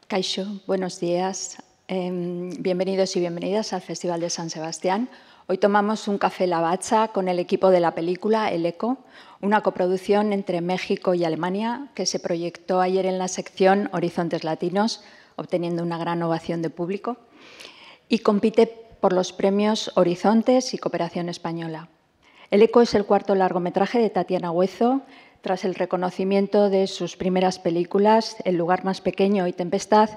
Kaixo, buenos días. Bienvenidos y bienvenidas al Festival de San Sebastián. Hoy tomamos un café Lavazza con el equipo de la película El Eco, una coproducción entre México y Alemania que se proyectó ayer en la sección Horizontes Latinos, obteniendo una gran ovación de público, y compite por los premios Horizontes y Cooperación Española. El Eco es el cuarto largometraje de Tatiana Huezo, tras el reconocimiento de sus primeras películas, El lugar más pequeño y Tempestad.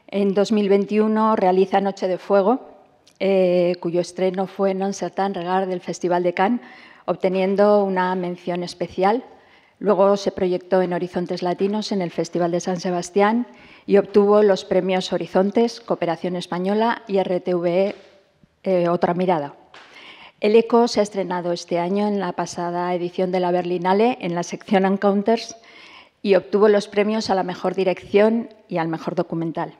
En 2021 realiza Noche de Fuego, cuyo estreno fue en Un certain regard del Festival de Cannes, obteniendo una mención especial. Luego se proyectó en Horizontes Latinos en el Festival de San Sebastián y obtuvo los premios Horizontes, Cooperación Española y RTVE, Otra Mirada. El Eco se ha estrenado este año en la pasada edición de la Berlinale en la sección Encounters y obtuvo los premios a la mejor dirección y al mejor documental.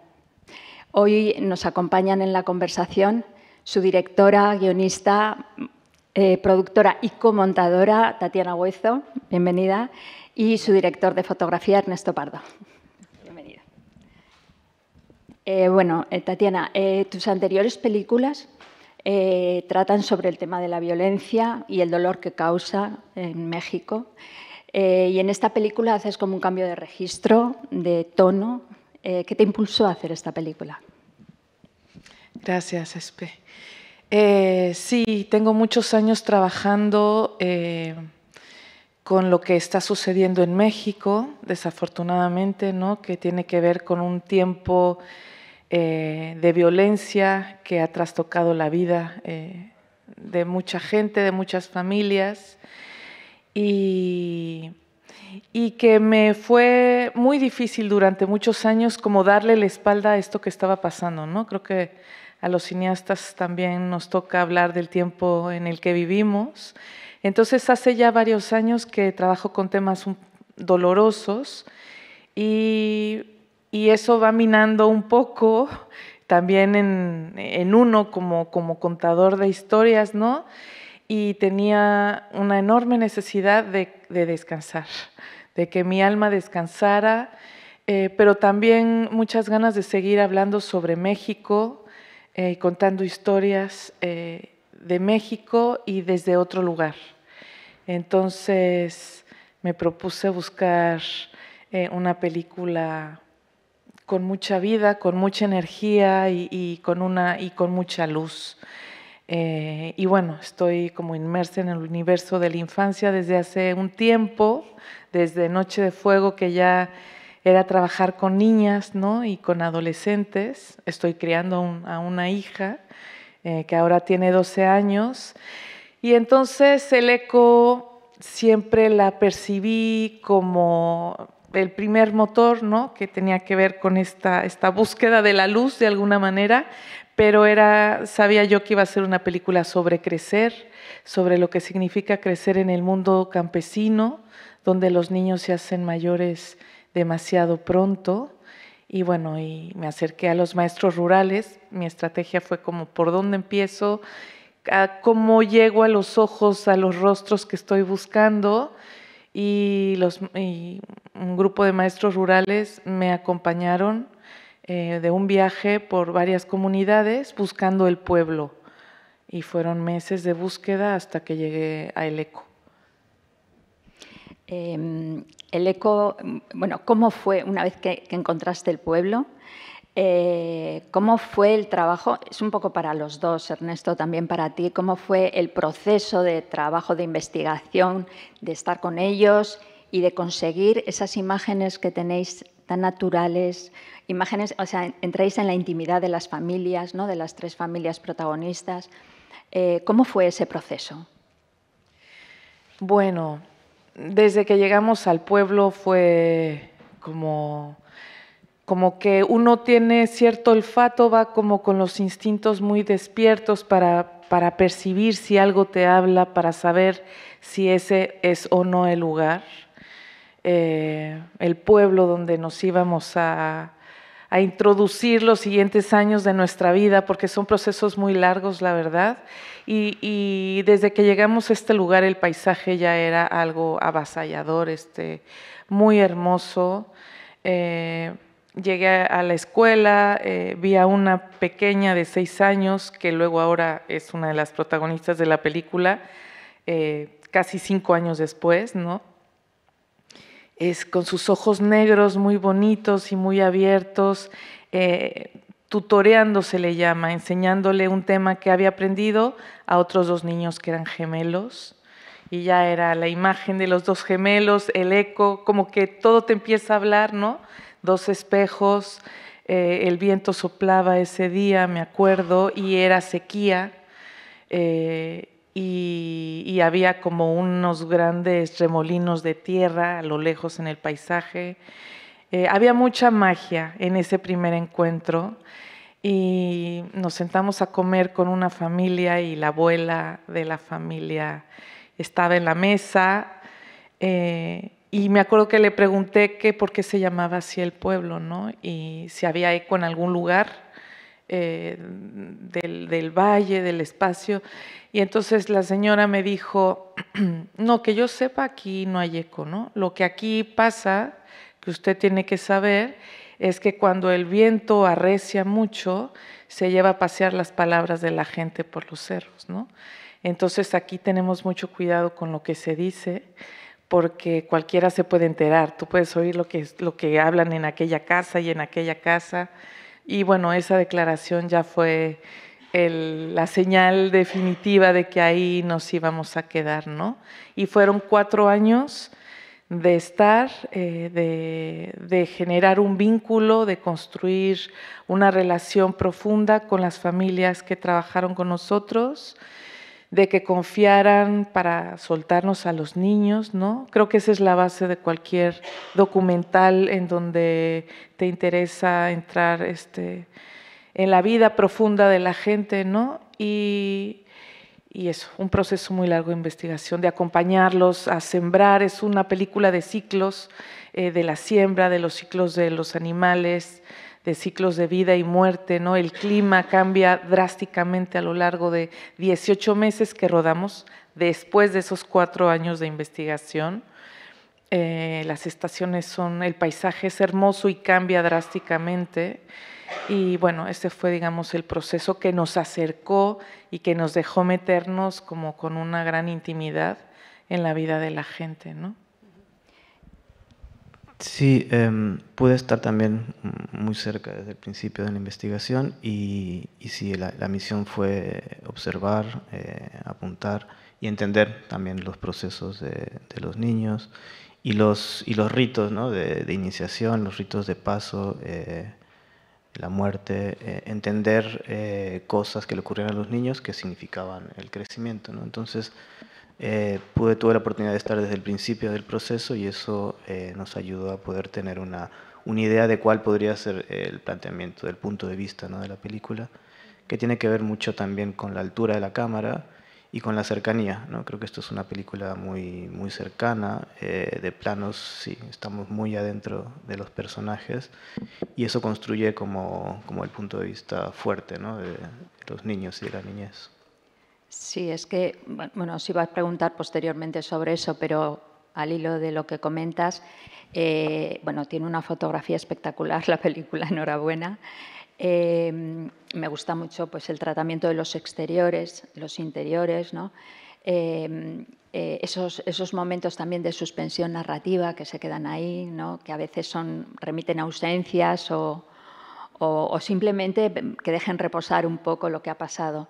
Hoy nos acompañan en la conversación su directora, guionista, productora y comontadora, Tatiana Huezo, bienvenida, y su director de fotografía, Ernesto Pardo. Bienvenida. Tatiana, tus anteriores películas tratan sobre el tema de la violencia y el dolor que causa en México. Y en esta película haces como un cambio de registro, de tono. ¿Qué te impulsó a hacer esta película? Gracias, Espe. Sí, tengo muchos años trabajando con lo que está sucediendo en México, desafortunadamente, ¿no? Que tiene que ver con un tiempo de violencia que ha trastocado la vida de mucha gente, de muchas familias, y que me fue muy difícil durante muchos años como darle la espalda a esto que estaba pasando, ¿no? Creo que a los cineastas también nos toca hablar del tiempo en el que vivimos. Entonces, hace ya varios años que trabajo con temas dolorosos y eso va minando un poco también en uno como contador de historias, ¿no? Y tenía una enorme necesidad de descansar, de que mi alma descansara, pero también muchas ganas de seguir hablando sobre México, contando historias de México y desde otro lugar. Entonces me propuse buscar una película con mucha vida, con mucha energía y con mucha luz. Y bueno, estoy como inmersa en el universo de la infancia desde hace un tiempo, desde Noche de Fuego, que ya era trabajar con niñas, ¿no? Y con adolescentes. Estoy criando a una hija que ahora tiene 12 años. Y entonces El Eco siempre la percibí como el primer motor, ¿no? Que tenía que ver con esta búsqueda de la luz de alguna manera, pero sabía yo que iba a ser una película sobre crecer, sobre lo que significa crecer en el mundo campesino, donde los niños se hacen mayores demasiado pronto. Y bueno, y me acerqué a los maestros rurales. Mi estrategia fue como, ¿por dónde empiezo? ¿Cómo llego a los ojos, a los rostros que estoy buscando? Y un grupo de maestros rurales me acompañaron de un viaje por varias comunidades buscando el pueblo. Y fueron meses de búsqueda hasta que llegué a El Eco. El Eco, bueno, ¿cómo fue una vez que encontraste el pueblo? ¿Cómo fue el trabajo? Es un poco para los dos, Ernesto, también para ti. ¿Cómo fue el proceso de trabajo, de investigación, de estar con ellos y de conseguir esas imágenes que tenéis tan naturales? Imágenes, o sea, entráis en la intimidad de las familias, ¿no? De las tres familias protagonistas. ¿Cómo fue ese proceso? Bueno, desde que llegamos al pueblo fue como que uno tiene cierto olfato, va como con los instintos muy despiertos para percibir si algo te habla, para saber si ese es o no el lugar. El pueblo donde nos íbamos a introducir los siguientes años de nuestra vida, porque son procesos muy largos, la verdad. Y desde que llegamos a este lugar, el paisaje ya era algo avasallador, muy hermoso. llegué a la escuela, vi a una pequeña de 6 años, que luego ahora es una de las protagonistas de la película, casi 5 años después, ¿no? Es con sus ojos negros muy bonitos y muy abiertos, tutoreando se le llama, enseñándole un tema que había aprendido a otros 2 niños que eran gemelos, y ya era la imagen de los 2 gemelos, el eco, como que todo te empieza a hablar, ¿no? 2 espejos, el viento soplaba ese día, me acuerdo, y era sequía, y había como unos grandes remolinos de tierra a lo lejos en el paisaje. Había mucha magia en ese primer encuentro, y nos sentamos a comer con una familia y la abuela de la familia estaba en la mesa, y me acuerdo que le pregunté que por qué se llamaba así el pueblo, ¿no? Y si había eco en algún lugar del valle, del espacio. Y entonces la señora me dijo, no, que yo sepa, aquí no hay eco, ¿no? Lo que aquí pasa, que usted tiene que saber, es que cuando el viento arrecia mucho, se lleva a pasear las palabras de la gente por los cerros, ¿no? Entonces aquí tenemos mucho cuidado con lo que se dice, porque cualquiera se puede enterar. Tú puedes oír lo que hablan en aquella casa y en aquella casa. Y bueno, esa declaración ya fue la señal definitiva de que ahí nos íbamos a quedar, ¿no? Y fueron 4 años de estar, de generar un vínculo, de construir una relación profunda con las familias que trabajaron con nosotros, de que confiaran para soltarnos a los niños, ¿no? Creo que esa es la base de cualquier documental en donde te interesa entrar en la vida profunda de la gente, ¿no? Y eso, un proceso muy largo de investigación, de acompañarlos a sembrar. Es una película de ciclos, de la siembra, de los ciclos de los animales, de ciclos de vida y muerte, ¿no? El clima cambia drásticamente a lo largo de 18 meses que rodamos, después de esos 4 años de investigación. Las estaciones el paisaje es hermoso y cambia drásticamente. Y bueno, este fue, digamos, el proceso que nos acercó y que nos dejó meternos como con una gran intimidad en la vida de la gente, ¿no? Sí, pude estar también muy cerca desde el principio de la investigación y sí, la misión fue observar, apuntar y entender también los procesos de los niños y los ritos, ¿no? de iniciación, los ritos de paso, la muerte, entender cosas que le ocurrían a los niños que significaban el crecimiento, ¿no? Entonces, tuve la oportunidad de estar desde el principio del proceso y eso nos ayudó a poder tener una idea de cuál podría ser el planteamiento del punto de vista, ¿no? de la película, que tiene que ver mucho también con la altura de la cámara y con la cercanía, ¿no? Creo que esto es una película muy, muy cercana, de planos, sí, estamos muy adentro de los personajes y eso construye como el punto de vista fuerte, ¿no? de los niños y de la niñez. Sí, es que, bueno, os iba a preguntar posteriormente sobre eso, pero al hilo de lo que comentas, bueno, tiene una fotografía espectacular la película, enhorabuena. Me gusta mucho pues, el tratamiento de los exteriores, los interiores, ¿no? Esos momentos también de suspensión narrativa que se quedan ahí, ¿no? Que a veces remiten a ausencias o simplemente que dejen reposar un poco lo que ha pasado.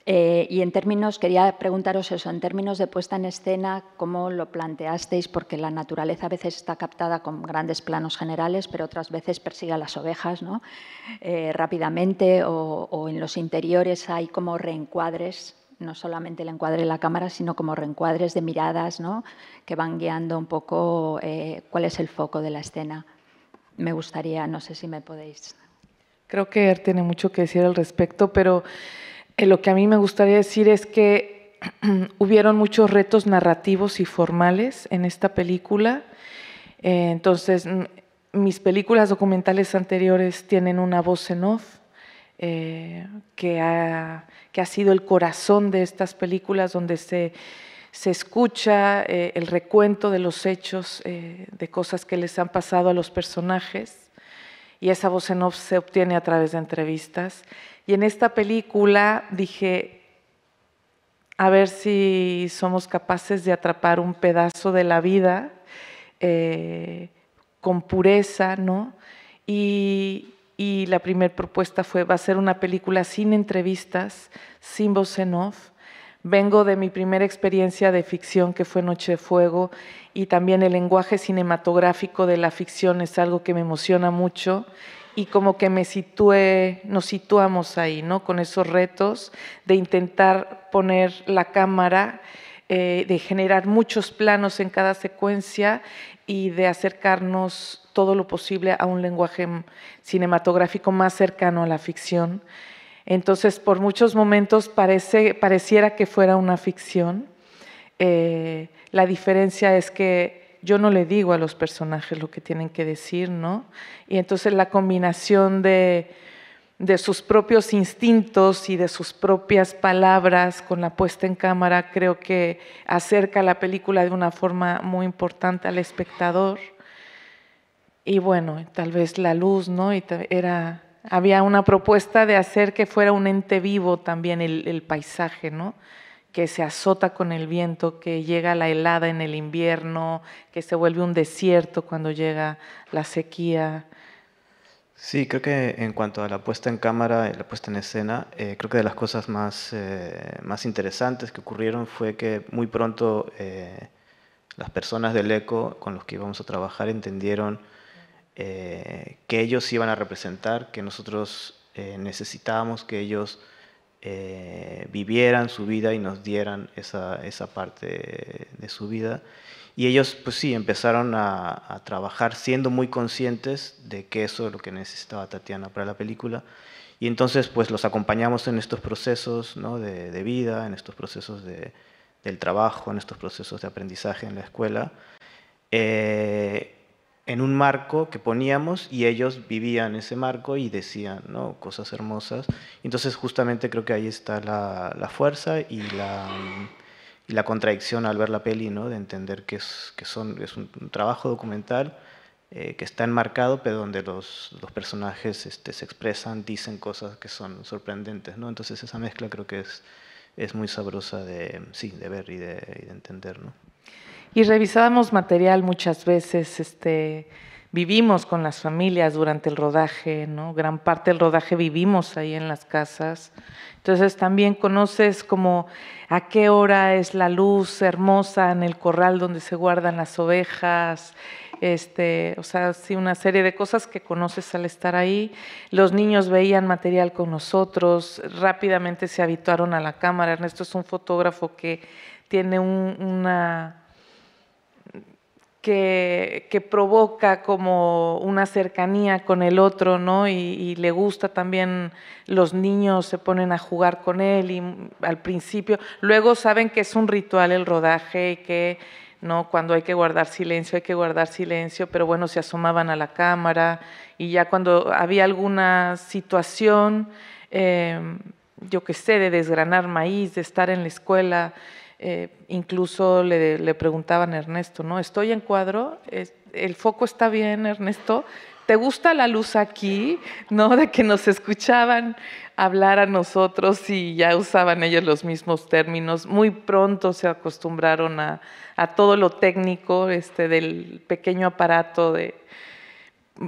Y en términos, quería preguntaros eso, en términos de puesta en escena, ¿cómo lo planteasteis? Porque la naturaleza a veces está captada con grandes planos generales, pero otras veces persigue a las ovejas, ¿no? Rápidamente, o en los interiores hay como reencuadres, no solamente el encuadre de la cámara, sino como reencuadres de miradas, ¿no? Que van guiando un poco cuál es el foco de la escena. Me gustaría, no sé si me podéis... Creo que Er tiene mucho que decir al respecto, pero lo que a mí me gustaría decir es que hubieron muchos retos narrativos y formales en esta película. Entonces, mis películas documentales anteriores tienen una voz en off, que ha sido el corazón de estas películas, donde se escucha el recuento de los hechos, de cosas que les han pasado a los personajes. y esa voz en off se obtiene a través de entrevistas. Y en esta película dije, a ver si somos capaces de atrapar un pedazo de la vida con pureza, ¿no? Y la primera propuesta va a ser una película sin entrevistas, sin voz en off. Vengo de mi primera experiencia de ficción, que fue Noche de Fuego, y también el lenguaje cinematográfico de la ficción es algo que me emociona mucho, y como que nos situamos ahí, ¿no? Con esos retos de intentar poner la cámara, de generar muchos planos en cada secuencia y de acercarnos todo lo posible a un lenguaje cinematográfico más cercano a la ficción. Entonces, por muchos momentos pareciera que fuera una ficción. La diferencia es que yo no le digo a los personajes lo que tienen que decir, ¿no? Y entonces la combinación de sus propios instintos y de sus propias palabras con la puesta en cámara creo que acerca la película de una forma muy importante al espectador. Y bueno, tal vez la luz, ¿no? Había una propuesta de hacer que fuera un ente vivo también el paisaje, ¿no? Que se azota con el viento, que llega la helada en el invierno, que se vuelve un desierto cuando llega la sequía. Sí, creo que en cuanto a la puesta en cámara, la puesta en escena, creo que de las cosas más interesantes que ocurrieron fue que muy pronto las personas del ECO con los que íbamos a trabajar entendieron que ellos iban a representar, que nosotros necesitábamos que ellos vivieran su vida y nos dieran esa parte de su vida. Y ellos, pues sí, empezaron a trabajar siendo muy conscientes de que eso es lo que necesitaba Tatiana para la película. Y entonces, pues los acompañamos en estos procesos, ¿no? de vida, en estos procesos del trabajo, en estos procesos de aprendizaje en la escuela, en un marco que poníamos y ellos vivían ese marco y decían, ¿no? cosas hermosas. Entonces, justamente creo que ahí está la fuerza y la contradicción al ver la peli, ¿no? de entender que es un trabajo documental que está enmarcado, pero donde los personajes se expresan, dicen cosas que son sorprendentes, ¿no? Entonces esa mezcla creo que es muy sabrosa de ver y de entender, ¿no? Y revisábamos material muchas veces, vivimos con las familias durante el rodaje, ¿no? Gran parte del rodaje vivimos ahí en las casas. Entonces también conoces como a qué hora es la luz hermosa en el corral donde se guardan las ovejas, o sea, sí, una serie de cosas que conoces al estar ahí. Los niños veían material con nosotros, rápidamente se habituaron a la cámara. Ernesto es un fotógrafo que tiene que provoca como una cercanía con el otro, ¿no? Y le gusta también, los niños se ponen a jugar con él y al principio, luego saben que es un ritual el rodaje y que, ¿no? Cuando hay que guardar silencio, pero bueno, se asomaban a la cámara y ya cuando había alguna situación, yo qué sé, de desgranar maíz, de estar en la escuela, incluso le preguntaban a Ernesto, ¿no? ¿Estoy en cuadro? ¿El foco está bien, Ernesto? ¿Te gusta la luz aquí? ¿No? De que nos escuchaban hablar a nosotros y ya usaban ellos los mismos términos. Muy pronto se acostumbraron a todo lo técnico del pequeño aparato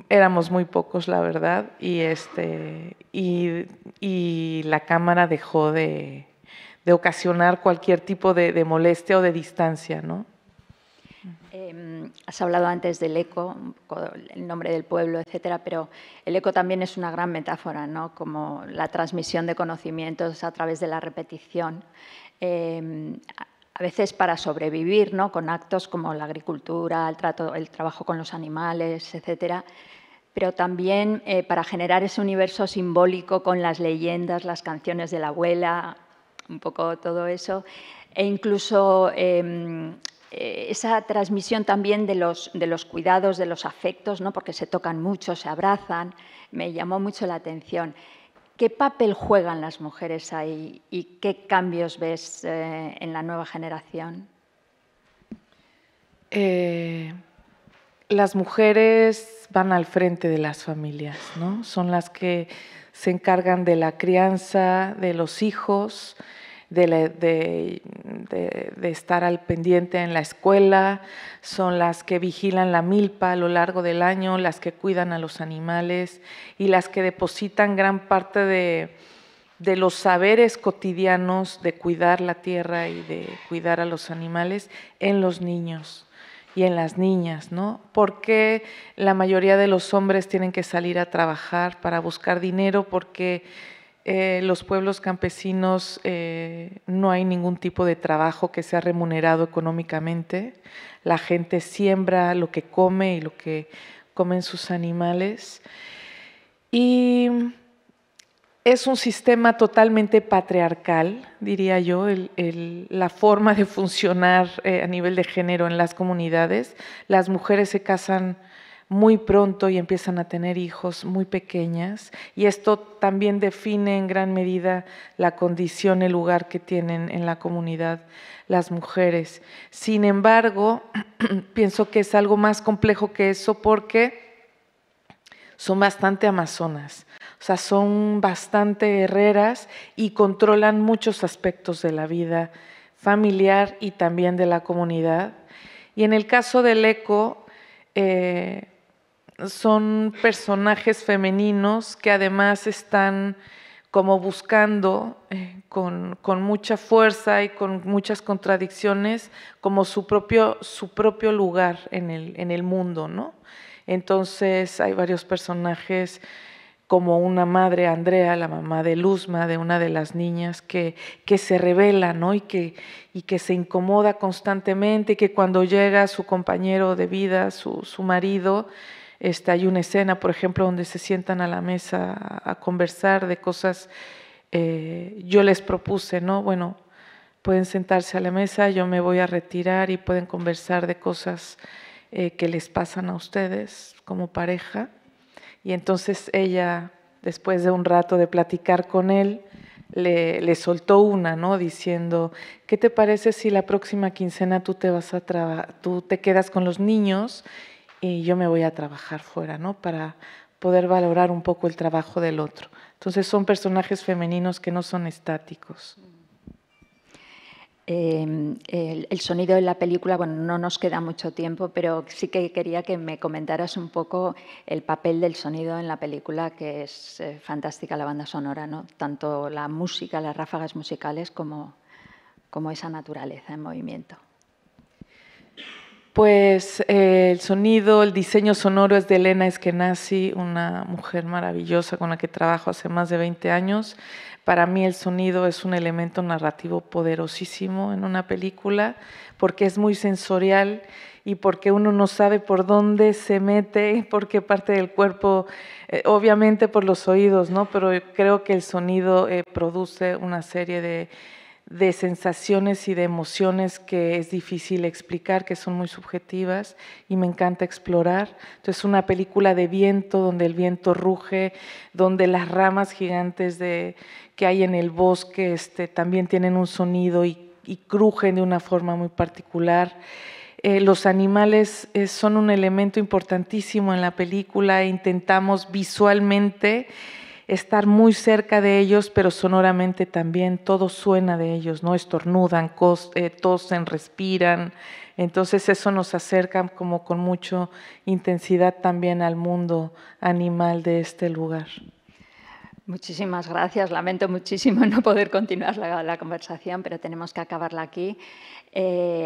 éramos muy pocos, la verdad, y la cámara dejó de ocasionar cualquier tipo de molestia o de distancia, ¿no? Has hablado antes del eco, el nombre del pueblo, etcétera, pero el eco también es una gran metáfora, ¿no? Como la transmisión de conocimientos a través de la repetición. A veces para sobrevivir, ¿no? Con actos como la agricultura, el trabajo con los animales, etcétera, pero también para generar ese universo simbólico con las leyendas, las canciones de la abuela, un poco todo eso, e incluso esa transmisión también de los cuidados, de los afectos, ¿no? Porque se tocan mucho, se abrazan, me llamó mucho la atención. ¿Qué papel juegan las mujeres ahí y qué cambios ves en la nueva generación? las mujeres van al frente de las familias, ¿no? Son las que se encargan de la crianza de los hijos, de estar al pendiente en la escuela, son las que vigilan la milpa a lo largo del año, las que cuidan a los animales y las que depositan gran parte de los saberes cotidianos de cuidar la tierra y de cuidar a los animales en los niños y en las niñas, ¿no? Porque la mayoría de los hombres tienen que salir a trabajar para buscar dinero, porque los pueblos campesinos no hay ningún tipo de trabajo que sea remunerado económicamente. La gente siembra lo que come y lo que comen sus animales. Y es un sistema totalmente patriarcal, diría yo, la forma de funcionar a nivel de género en las comunidades. Las mujeres se casan muy pronto y empiezan a tener hijos muy pequeñas, y esto también define en gran medida la condición, el lugar que tienen en la comunidad las mujeres. Sin embargo, pienso que es algo más complejo que eso, porque son bastante amazonas, o sea, son bastante guerreras y controlan muchos aspectos de la vida familiar y también de la comunidad. Y en el caso del eco, son personajes femeninos que además están como buscando con mucha fuerza y con muchas contradicciones como su propio lugar en el mundo, ¿no? Entonces hay varios personajes, como una madre, Andrea, la mamá de Luzma, de una de las niñas, que se revela, ¿no? y que se incomoda constantemente, y que cuando llega su compañero de vida, su marido, hay una escena, por ejemplo, donde se sientan a la mesa a conversar de cosas. Yo les propuse, ¿no? Bueno, pueden sentarse a la mesa, yo me voy a retirar y pueden conversar de cosas que les pasan a ustedes como pareja. Y entonces ella, después de un rato de platicar con él, le soltó una, ¿no? Diciendo, ¿qué te parece si la próxima quincena tú te quedas con los niños y yo me voy a trabajar fuera, ¿no? Para poder valorar un poco el trabajo del otro. Entonces son personajes femeninos que no son estáticos. El sonido de la película, bueno, no nos queda mucho tiempo, pero sí que quería que me comentaras un poco el papel del sonido en la película, que es fantástica la banda sonora, ¿no? Tanto la música, las ráfagas musicales, como esa naturaleza en movimiento. Pues el sonido, el diseño sonoro es de Elena Eskenazi, una mujer maravillosa con la que trabajo hace más de 20 años. Para mí el sonido es un elemento narrativo poderosísimo en una película, porque es muy sensorial y porque uno no sabe por dónde se mete, por qué parte del cuerpo, obviamente por los oídos, ¿no? Pero creo que el sonido produce una serie de sensaciones y de emociones que es difícil explicar, que son muy subjetivas, y me encanta explorar. Entonces, una película de viento, donde el viento ruge, donde las ramas gigantes que hay en el bosque también tienen un sonido y crujen de una forma muy particular. Los animales son un elemento importantísimo en la película. Intentamos visualmente estar muy cerca de ellos, pero sonoramente también todo suena de ellos, ¿no? Estornudan, tosen, respiran. Entonces eso nos acerca como con mucha intensidad también al mundo animal de este lugar. Muchísimas gracias. Lamento muchísimo no poder continuar la conversación, pero tenemos que acabarla aquí.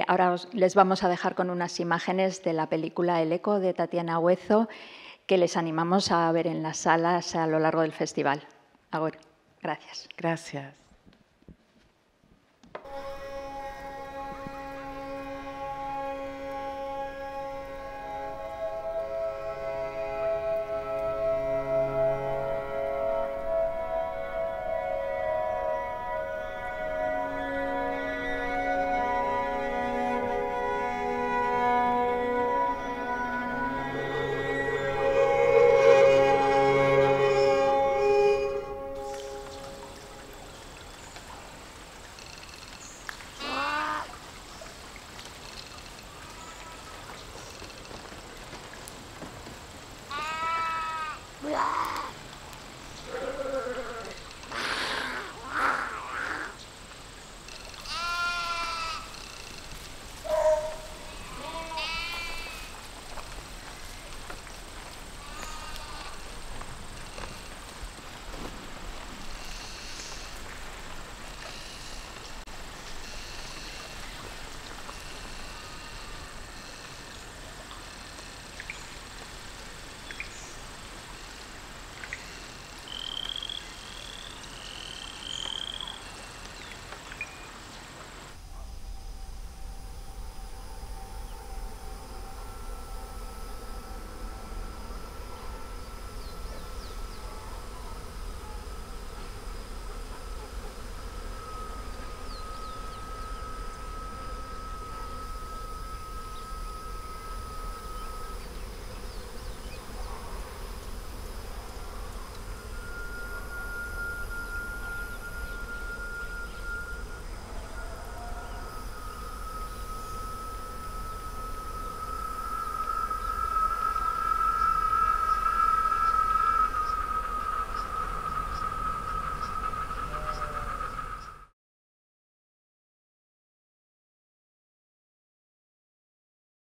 Ahora les vamos a dejar con unas imágenes de la película El eco, de Tatiana Huezo, que les animamos a ver en las salas a lo largo del festival. Ahora, gracias. Gracias.